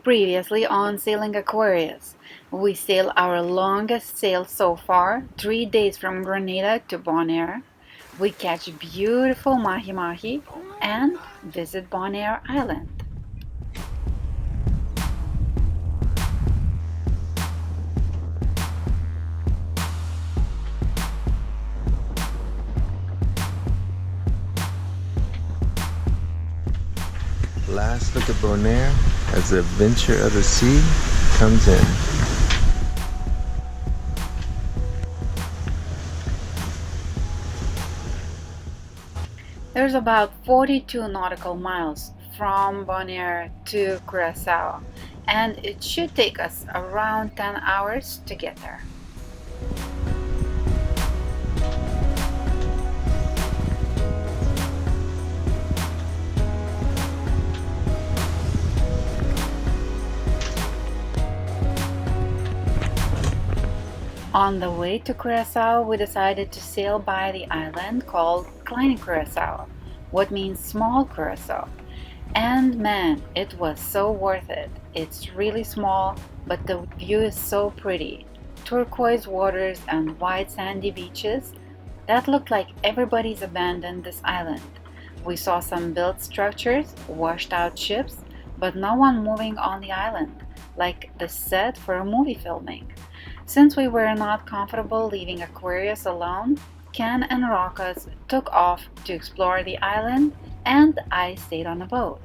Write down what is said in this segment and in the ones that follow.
Previously on Sailing Aquarius, we sailed our longest sail so far, 3 days from Grenada to Bonaire. We catch beautiful mahi-mahi and visit Bonaire Island. Last look at Bonaire as the adventure of the sea comes in. There's about 42 nautical miles from Bonaire to Curaçao, and it should take us around 10 hours to get there. On the way to Curaçao, we decided to sail by the island called Klein Curaçao, what means small Curaçao. And man, it was so worth it. It's really small, but the view is so pretty. Turquoise waters and wide sandy beaches that looked like everybody's abandoned this island. We saw some built structures, washed out ships, but no one moving on the island, like the set for a movie filming. Since we were not comfortable leaving Aquarius alone, Ken and Rockus took off to explore the island, and I stayed on a boat.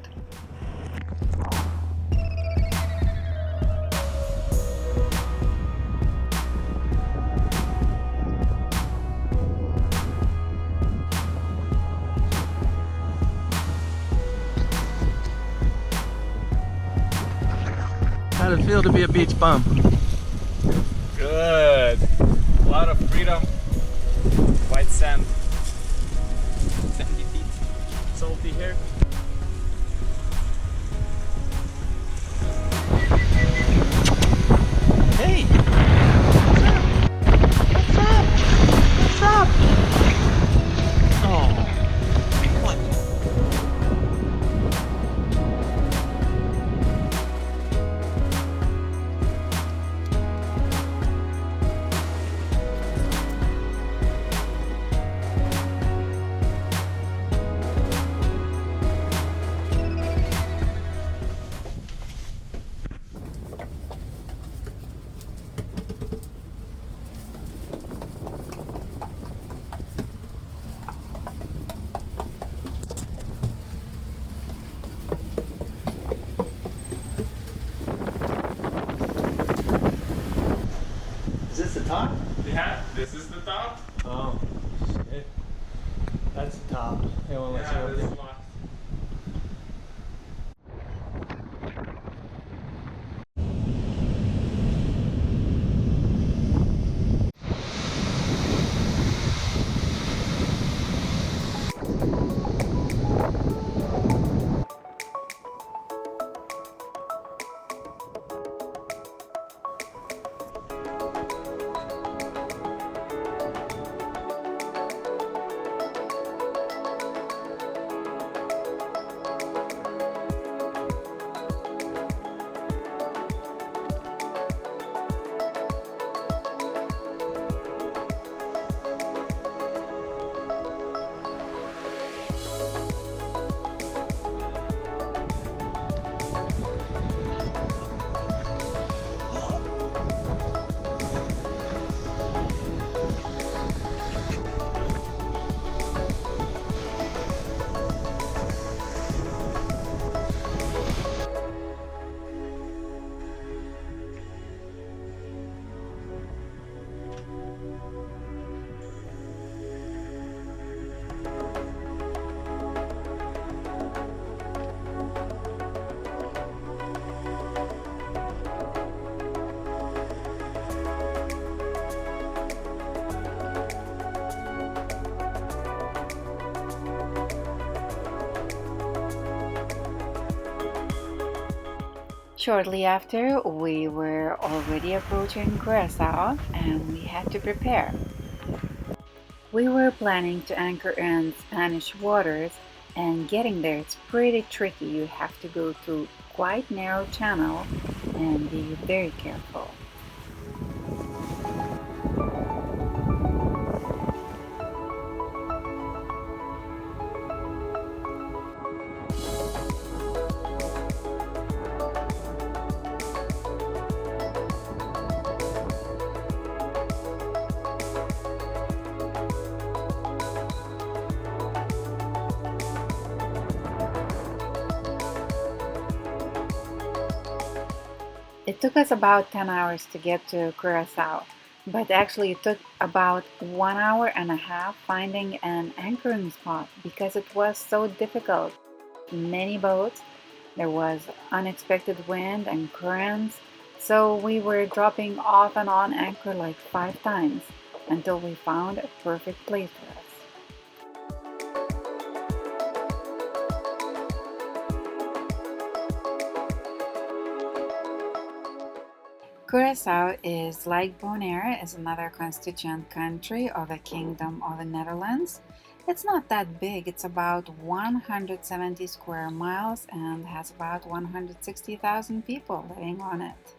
How did it feel to be a beach bum? Good. A lot of freedom. White sand. Sandy feet. Salty hair. Hey! What's up? What's up? Oh. What? Is this the top? Yeah, this is the top. Oh, shit. That's the top. Hey, well, let's Yeah, go this up one. Shortly after, we were already approaching Curaçao and we had to prepare. We were planning to anchor in Spanish waters, and getting there it's pretty tricky. You have to go through quite narrow channel and be very careful. It took us about 10 hours to get to Curaçao, but actually it took about 1 hour and a half finding an anchoring spot because it was so difficult. Many boats, there was unexpected wind and currents, so we were dropping off and on anchor like 5 times until we found a perfect place for us. Curaçao is like Bonaire, is another constituent country of the Kingdom of the Netherlands. It's not that big, it's about 170 square miles and has about 160,000 people living on it.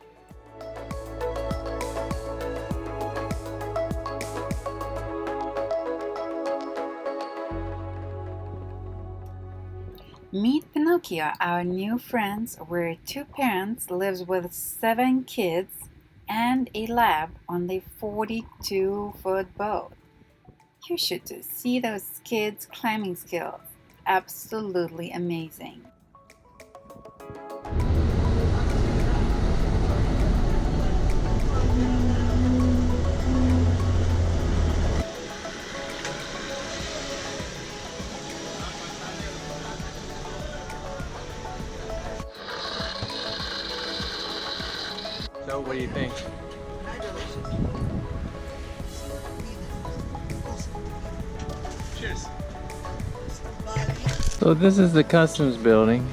Meet Pinocchio, our new friends, where two parents lives with 7 kids and a lab on the 42-foot boat. You should just see those kids' climbing skills. Absolutely amazing. So what do you think? Cheers. So this is the customs building.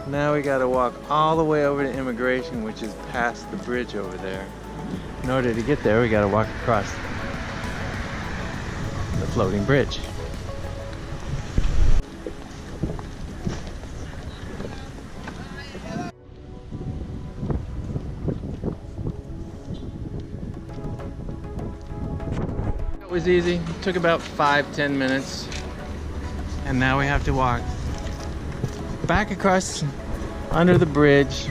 Now we gotta walk all the way over to immigration, which is past the bridge over there. In order to get there, we gotta walk across the floating bridge. It was easy. It took about 5-10 minutes. And now we have to walk back across under the bridge,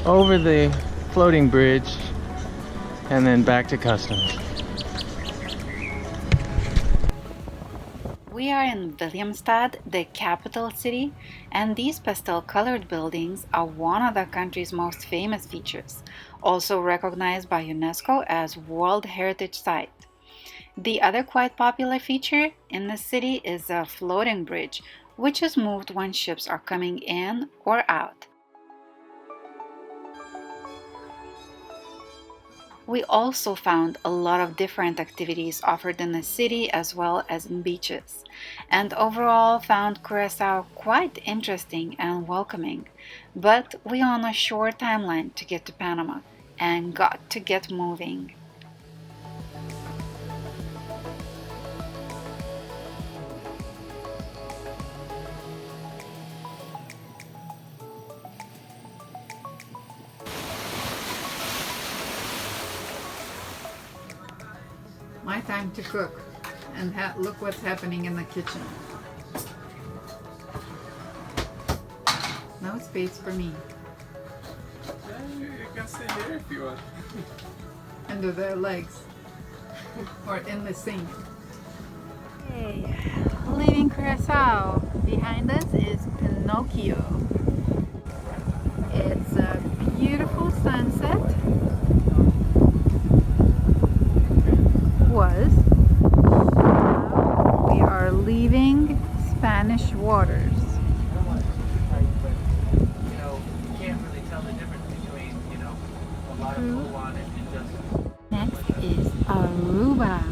over the floating bridge, and then back to customs. We are in Willemstad, the capital city, and these pastel-colored buildings are one of the country's most famous features, also recognized by UNESCO as World Heritage Site. The other quite popular feature in the city is a floating bridge, which is moved when ships are coming in or out. We also found a lot of different activities offered in the city as well as in beaches, and overall found Curaçao quite interesting and welcoming, but we on a short timeline to get to Panama and got to get moving. My time to cook, and look what's happening in the kitchen. No space for me. You can stay here if you want. Under their legs. Or in the sink. Hey, leaving Curaçao. Behind us is Pinocchio. It's a beautiful sunset. Was. Now we are leaving Spanish waters. You know, you can't really tell the difference between, a lot of flow on it and just... Next is Aruba.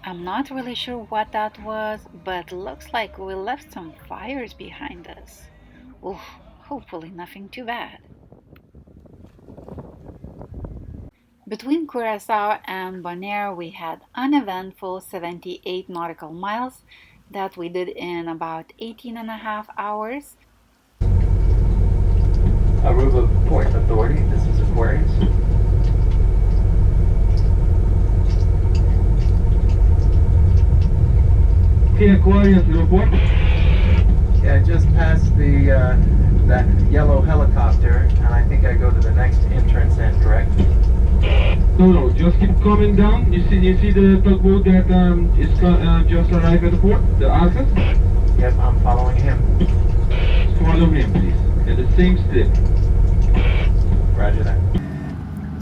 I'm not really sure what that was, but looks like we left some fires behind us. Oof, hopefully nothing too bad. Between Curaçao and Bonaire, we had uneventful 78 nautical miles that we did in about 18 and a half hours. Aruba Port Authority. This is Aquarius. Aquarius report. Yeah, I just passed the that yellow helicopter, and I think I go to the next entrance in, correct? No, just keep coming down. You see the tugboat that is just arrived at the port, the Aztec? Yep, I'm following him. Follow him, please. At the same strip. Roger that.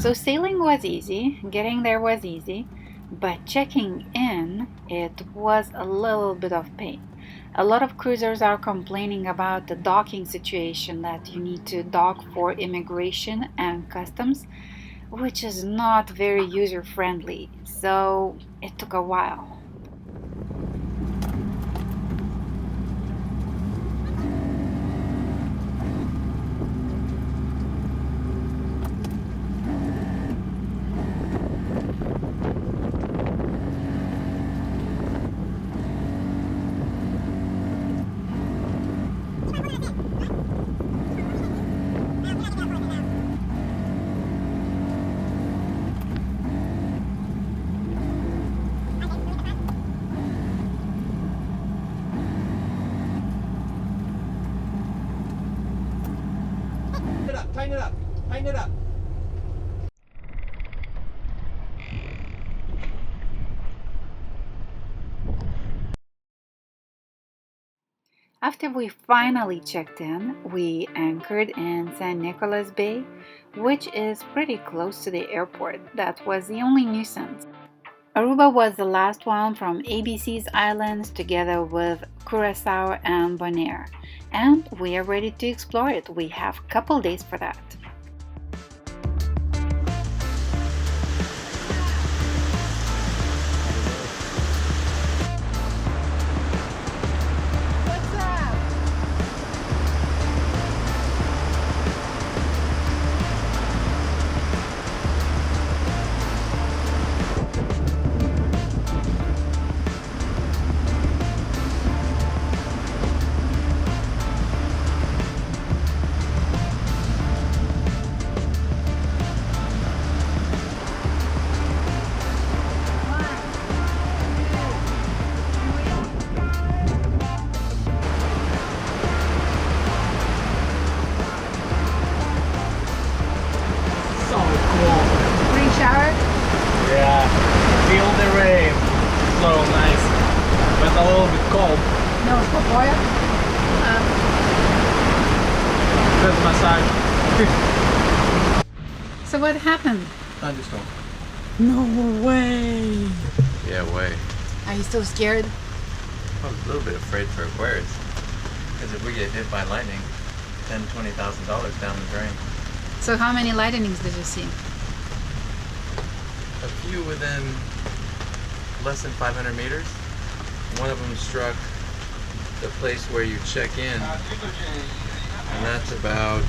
So sailing was easy, getting there was easy, but checking in, it was a little bit of pain. A lot of cruisers are complaining about the docking situation, that you need to dock for immigration and customs, which is not very user-friendly, so it took a while. Tighten it up, tighten it up. After we finally checked in, we anchored in San Nicolas Bay, which is pretty close to the airport. That was the only nuisance. Aruba was the last one from ABC's islands, together with Curaçao and Bonaire, and we are ready to explore it. We have a couple days for that. Yeah, feel the rain. So nice, but a little bit cold. No, papaya? Good massage. So what happened? Thunderstorm. No way! Yeah, way. Are you still scared? I was a little bit afraid for Aquarius. Because if we get hit by lightning, $10,000-$20,000 down the drain. So how many lightnings did you see? A few within less than 500 meters. One of them struck the place where you check in, and that's about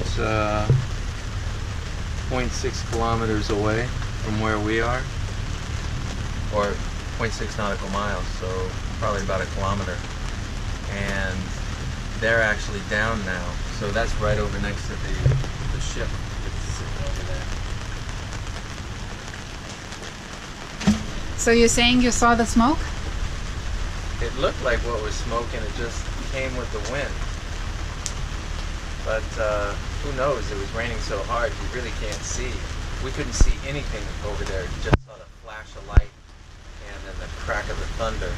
0.6 kilometers away from where we are, or 0.6 nautical miles, so probably about a kilometer. And they're actually down now, so that's right over next to the ship that's sitting over there. So you're saying you saw the smoke? It looked like what was smoke, and it just came with the wind. But who knows? It was raining so hard you really can't see. We couldn't see anything over there. Just saw the flash of light and then the crack of the thunder.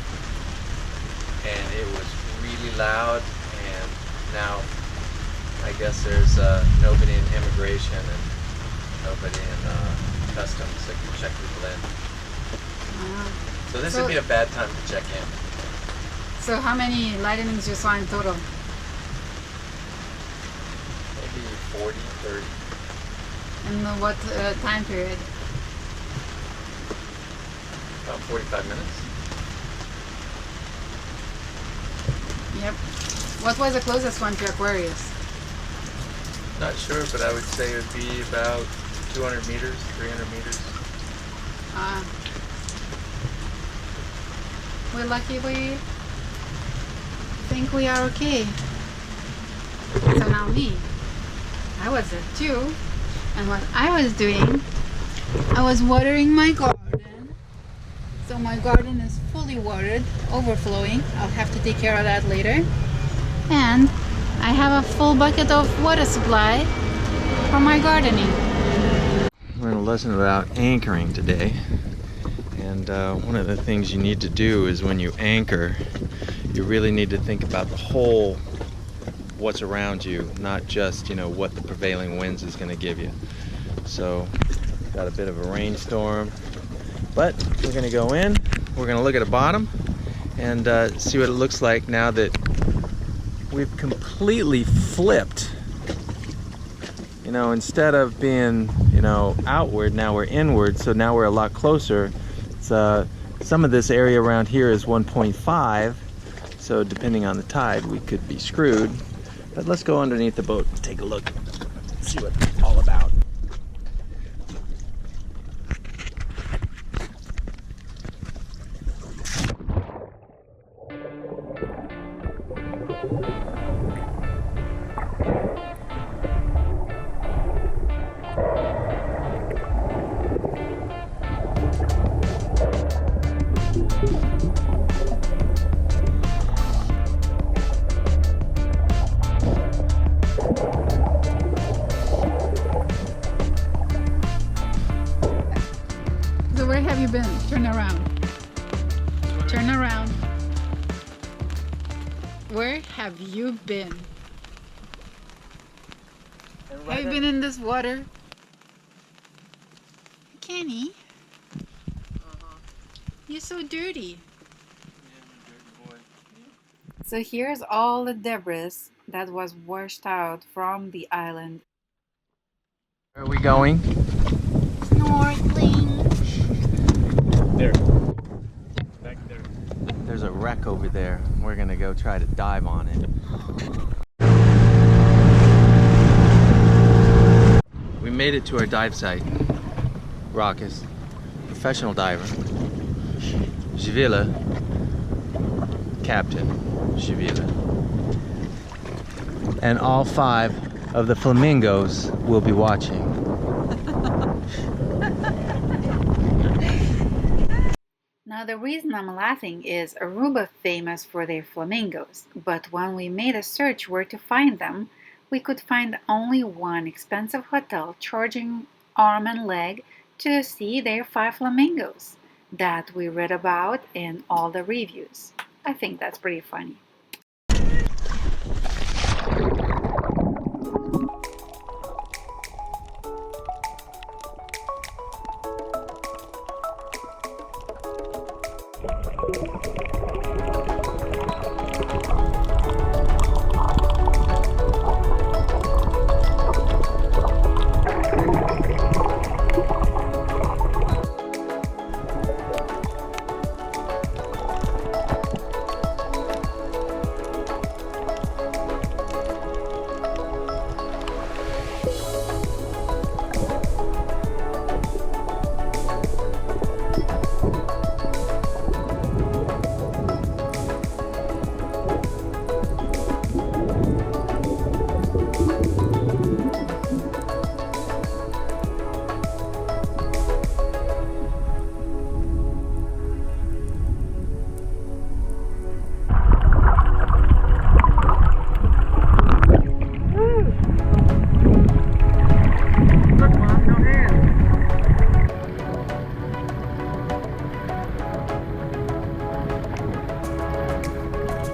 And it was really loud. And now I guess there's nobody in immigration and nobody in customs that can check people in. So this would be a bad time to check in. So how many lightnings you saw in total? Maybe 40, 30. In what time period? About 45 minutes. Yep. What was the closest one to Aquarius? Not sure, but I would say it would be about 200 meters, 300 meters. We're lucky we think we are okay. So now me, I was there too. And what I was doing, I was watering my garden. So my garden is fully watered, overflowing. I'll have to take care of that later. And I have a full bucket of water supply for my gardening. We're going to lesson about anchoring today. And one of the things you need to do is when you anchor, you really need to think about the whole, what's around you, not just, you know, what the prevailing winds is going to give you. So, got a bit of a rainstorm, but we're going to go in, we're going to look at the bottom and see what it looks like now that we've completely flipped. You know, instead of being, you know, outward, now we're inward, so now we're a lot closer. It's, some of this area around here is 1.5, so depending on the tide, we could be screwed. But let's go underneath the boat and take a look, see what it's all about. So where have you been? Turn around. Turn around. Where have you been? Have you been in this water? Kenny? You're so dirty. So here's all the debris that was washed out from the island. Where are we going? Snorkeling. There. Back there. There's a wreck over there. We're gonna go try to dive on it. We made it to our dive site. Raucus, professional diver. Jivila, Captain Jivila. And all 5 of the flamingos will be watching. Now the reason I'm laughing is Aruba famous for their flamingos, but when we made a search where to find them, we could find only one expensive hotel charging arm and leg to see their 5 flamingos that we read about in all the reviews. I think that's pretty funny.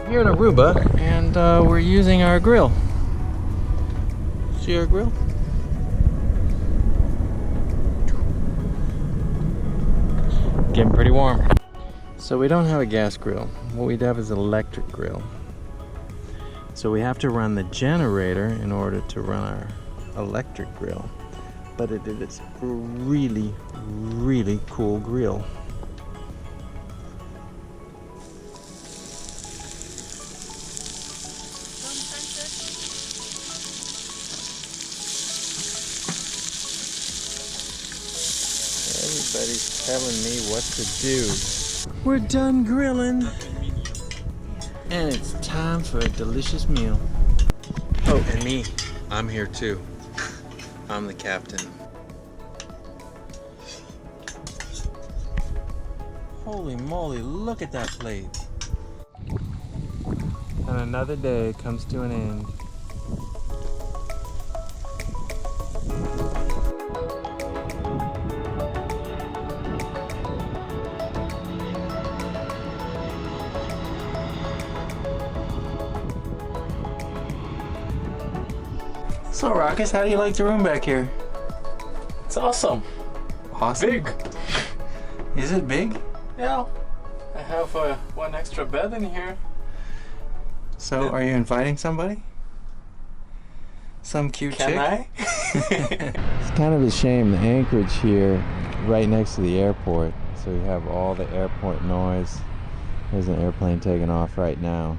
Here in Aruba, and we're using our grill. See our grill? Getting pretty warm. So we don't have a gas grill. What we have is an electric grill. So we have to run the generator in order to run our electric grill. But it is a really, really cool grill. Everybody's telling me what to do. We're done grilling. And it's time for a delicious meal. Oh, and me. I'm here too. I'm the captain. Holy moly, look at that plate. And another day comes to an end. So Ruckus, how do you like the room back here? It's awesome. Awesome. Big. Is it big? Yeah. I have one extra bed in here. So are you inviting somebody? Some cute chick? Can I? It's kind of a shame, the anchorage here right next to the airport, so you have all the airport noise. There's an airplane taking off right now.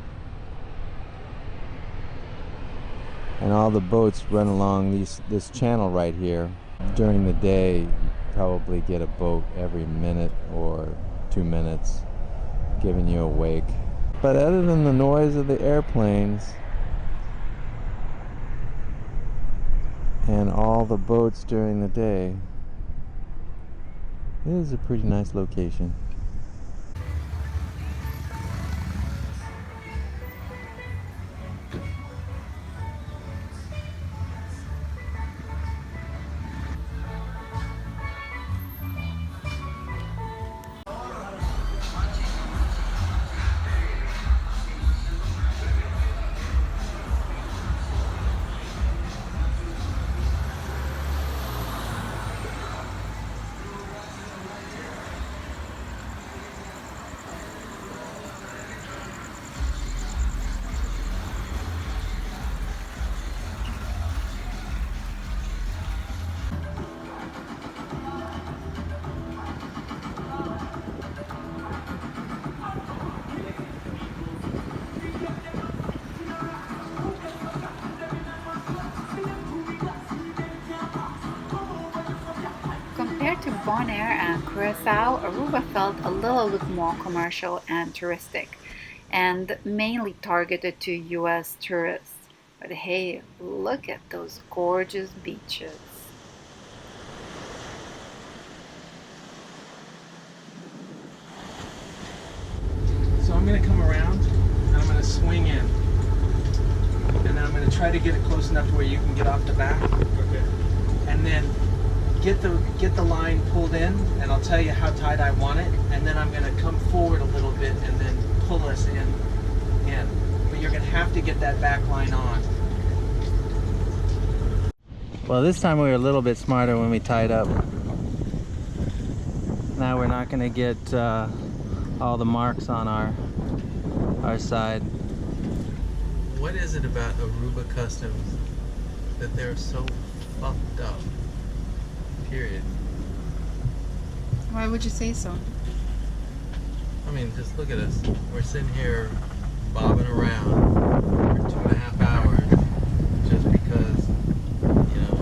And all the boats run along this channel right here. During the day, you probably get a boat every minute or 2 minutes giving you a wake. But other than the noise of the airplanes and all the boats during the day, it is a pretty nice location. Compared to Bonaire and Curaçao, Aruba felt a little bit more commercial and touristic, and mainly targeted to US tourists. But hey, look at those gorgeous beaches. So I'm going to come around and I'm going to swing in. And then I'm going to try to get it close enough to where you can get off the back. Okay. And then get the line pulled in, and I'll tell you how tight I want it, and then I'm going to come forward a little bit and then pull us in. But you're going to have to get that back line on. Well, this time we were a little bit smarter when we tied up. Now we're not going to get all the marks on our side. What is it about Aruba customs that they're so fucked up? Period. Why would you say so? I mean, just look at us. We're sitting here bobbing around for 2.5 hours just because, you know,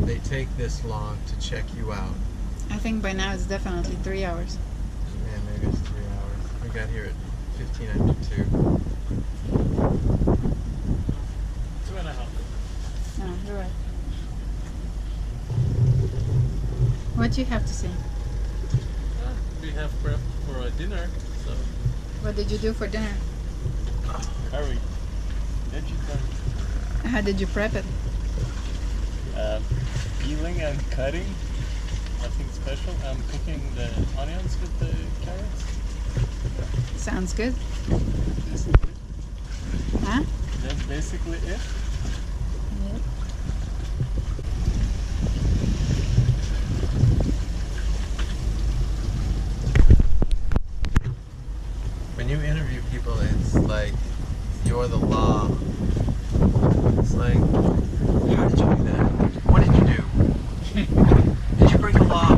they take this long to check you out. I think by now it's definitely 3 hours. Yeah, maybe it's 3 hours. We got here at 15 after 2. 2.5. No, you're right. What do you have to say? We have prep for a dinner, so What did you do for dinner? curry, vegetarian. How did you prep it? Peeling and cutting. Nothing special. I'm cooking the onions with the carrots. Sounds good. Basically. Huh? That's basically it. Yep. When you interview people, it's like you're the law. It's like, how did you do that? What did you do? Did you break the law?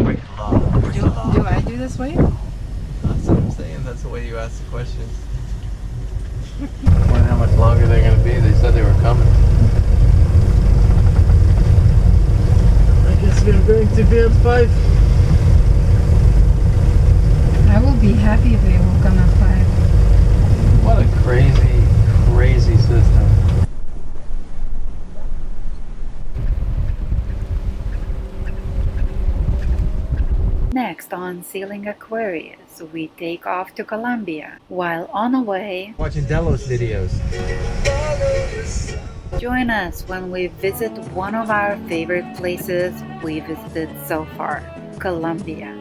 Break the law. Break the law. Do I do this way? That's what I'm saying. That's the way you ask the questions. I wonder how much longer they're going to be. They said they were coming. I guess we're going to be at 5. I will be happy if they will come at 5. What a crazy, crazy system. Next on Sailing Aquarius, we take off to Colombia. While on the way, Watching Delos videos. join us when we visit one of our favorite places we visited so far, Colombia.